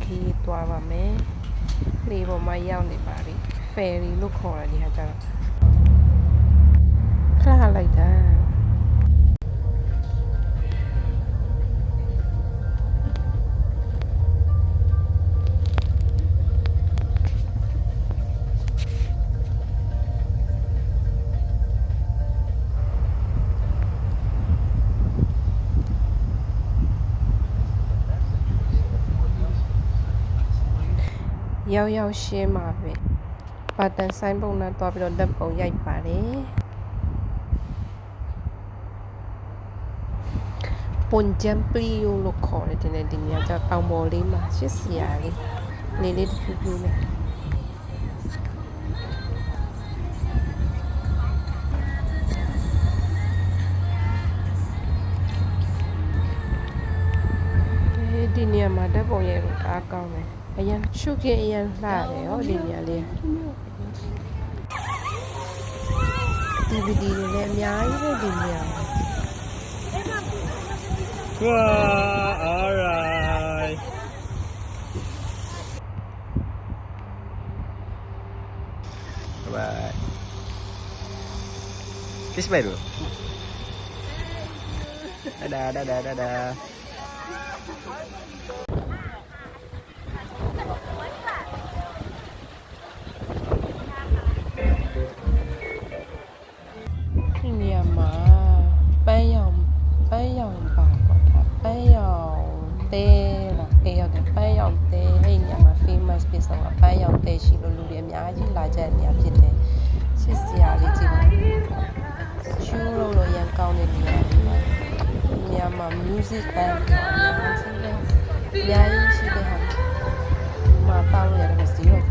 ခရီးသွားပါမယ်လေပေါ်မှာရောက်နေပါပြီဖယ်ရီလို့ခေါ်တယ်ဒီဟာကျတော့ခလာလိုက်တာရောက်ရှင်းပါပဲပါတန်ဆိုင်ပုံနဲ့တွားပြီးတော့လက်ပုံရိုက်ပါတယ်ပွန်ဂျမ်ပလီယိုလို့ခေါ်တယ်ဒီနေရာကျတောင်ပေါ်လေးမှာရှစ်စီယာလေးလေးတစ်ခုခုနဲ့ဒီနေရာမှာဓာတ်ပုံရိုက်လို့အားကောင်းတယ်အရင်ရှုပ်ခင်အရင်လှတယ်ဟောဒီနေရာလေး DVD တွေလည်းအများကြီးပဲဒီနေရာမှာ Wow, all right. Bye. Kiss baru. Dadah. ဒီနေရာမှာပန်းရောင်ပါပေါ့ပန်းရောင်တဲလားအေးဟုတ်တယ်ပန်းရောင်တဲအဲ့ဒီနေရာမှာ famous ဖြစ်ဆုံးကပန်းရောင်တဲရှိလို့လူတွေအများကြီးလာကြတဲ့နေရာဖြစ်တယ်ချစ်စရာလေးကြည့်ပါရှူးလို့ရန်ကောင်းတဲ့နေရာဒီနေရာမှာ music band အများကြီးရှိတဲ့ဟာမှာတောက်လို့ရတယ်စီတော့